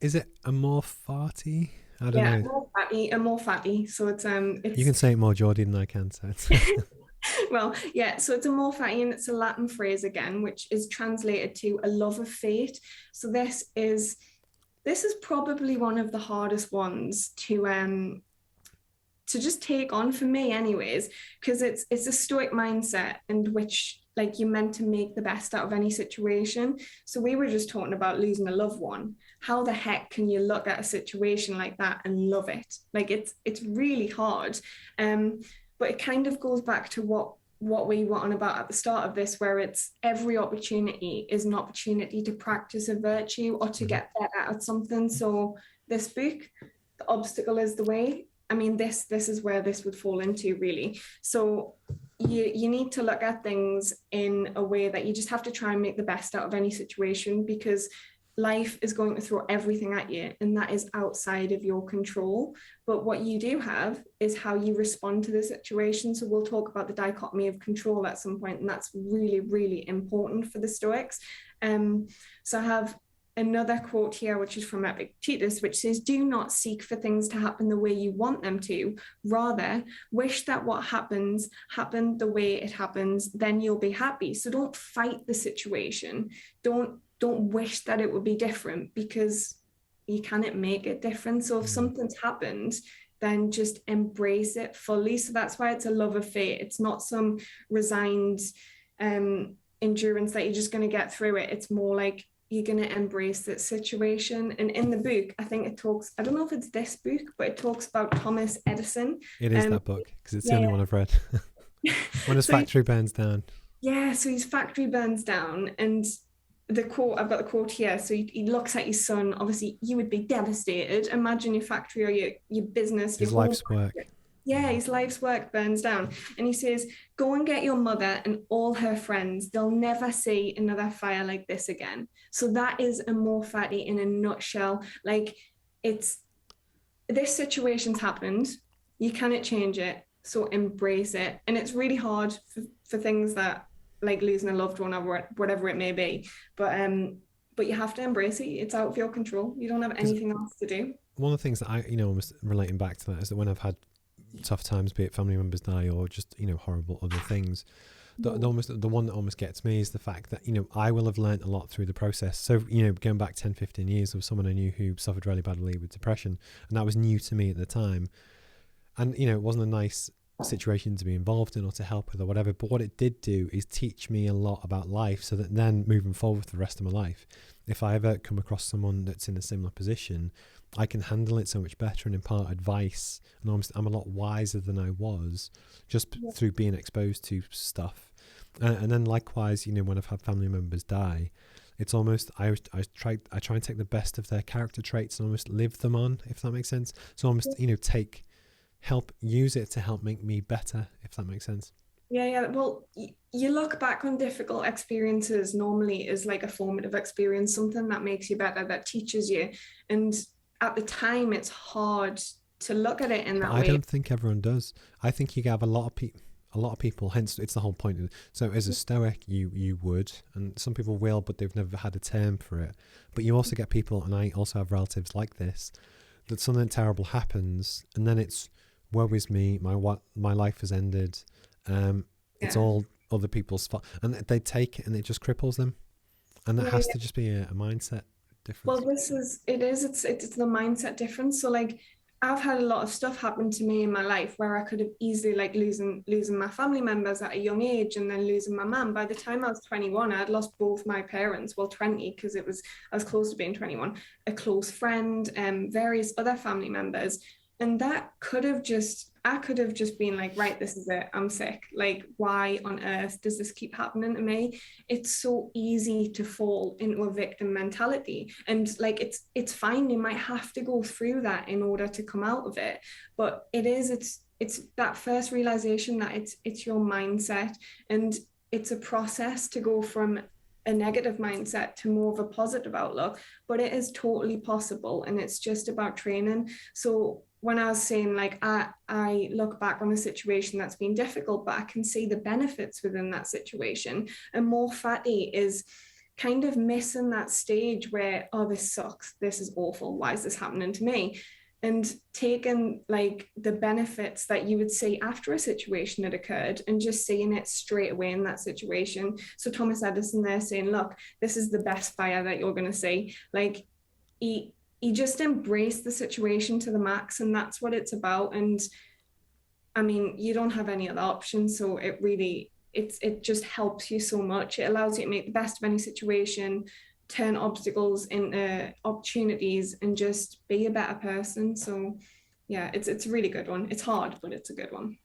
Is it Amor Fati? I don't Yeah, know. more fatty. So You it's can say it more Geordie than I can, so it's well, yeah. So it's a more fatty, and it's a Latin phrase again, which is translated to a love of fate. So this is probably one of the hardest ones to just take on for me anyways, because it's a stoic mindset in which like you're meant to make the best out of any situation. So we were just talking about losing a loved one. How the heck can you look at a situation like that and love it? Like it's really hard. um but it kind of goes back to what we were on about at the start of this, where it's every opportunity is an opportunity to practice a virtue or to Mhm. get better at something. So this book, the obstacle is the way. I mean, this is where this would fall into really. So you need to look at things in a way that you just have to try and make the best out of any situation, because life is going to throw everything at you and that is outside of your control. But what you do have is how you respond to the situation. So we'll talk about the dichotomy of control at some point, and that's really, really important for the Stoics. um so I have another quote here, which is from Epictetus, which says, "Do not seek for things to happen the way you want them to. Rather, wish that what happens happened the way it happens. Then you'll be happy." So don't fight the situation. Don't wish that it would be different, because you cannot make it different. So if Yeah. something's happened, then just embrace it fully. So that's why it's a love of fate. It's not some resigned endurance that you're just going to get through it. It's more like you're going to embrace that situation. And in the book, I think it talks, I don't know if it's this book, but it talks about Thomas Edison. It is Um, that book because it's the yeah, only one I've read. yeah. When his So factory burns down. yeah, so his factory burns down, and the quote, I've got the quote here. So he looks at his son. Obviously, you would be devastated. Imagine your factory or your business, your His home. life's work. Yeah, his life's work burns down. And he says, "Go and get your mother and all her friends. They'll never see another fire like this again." So that is Amor Fati in a nutshell. Like, it's this situation's happened. You cannot change it. So embrace it. And it's really hard for things that, like losing a loved one or whatever it may be. But you have to embrace it. It's out of your control. You don't have Because anything else to do. one of the things that almost relating back to that is that when I've had tough times, be it family members die or just horrible other things, the one that almost gets me is the fact that I will have learned a lot through the process. So going back 10, 15 years, there was someone I knew who suffered really badly with depression, and that was new to me at the time. And it wasn't a nice situation to be involved in or to help with or whatever, but what it did do is teach me a lot about life, so that then moving forward for the rest of my life, if I ever come across someone that's in a similar position, I can handle it so much better and impart advice, and I'm a lot wiser than I was just through being exposed to stuff. And then likewise, when I've had family members die, it's almost I try and take the best of their character traits and almost live them on, if that makes sense. So almost take help use it to help make me better, if that makes sense. Yeah, yeah. Well, you look back on difficult experiences normally as like a formative experience, something that makes you better, that teaches you. And at the time, it's hard to look at it in But that I way. don't think everyone does. I think you have a lot of people, hence it's the whole point. So as a stoic, you would, and some people will, but they've never had a term for it. But you also get people, and I also have relatives like this, that something terrible happens and then it's woe is me, my life has ended. It's Yeah. all other people's fault, and they take it and it just cripples them, and that Yeah, has yeah. to just be a mindset Well, difference. it's the mindset difference. So like I've had a lot of stuff happen to me in my life where I could have easily like losing my family members at a young age, and then losing my mum. By the time I was 21, I had lost both my parents. Well, 20, because I was close to being 21, a close friend, and various other family members. And that could have just I could have just been like, right, this is it. I'm sick. Like, why on earth does this keep happening to me? It's so easy to fall into a victim mentality, and like it's fine. You might have to go through that in order to come out of it, but it's that first realization that it's your mindset, and it's a process to go from a negative mindset to more of a positive outlook. But it is totally possible, and it's just about training. So when I was saying like I look back on a situation that's been difficult, but I can see the benefits within that situation. And more fatty is kind of missing that stage where, oh, this sucks, this is awful, why is this happening to me? And taking like the benefits that you would see after a situation had occurred and just seeing it straight away in that situation. So Thomas Edison there saying, look, this is the best fire that you're going to see. Like he just embraced the situation to the max, and that's what it's about. And I mean, you don't have any other options, so it just helps you so much. It allows you to make the best of any situation, turn obstacles into opportunities, and just be a better person. So yeah, it's a really good one. It's hard, but it's a good one.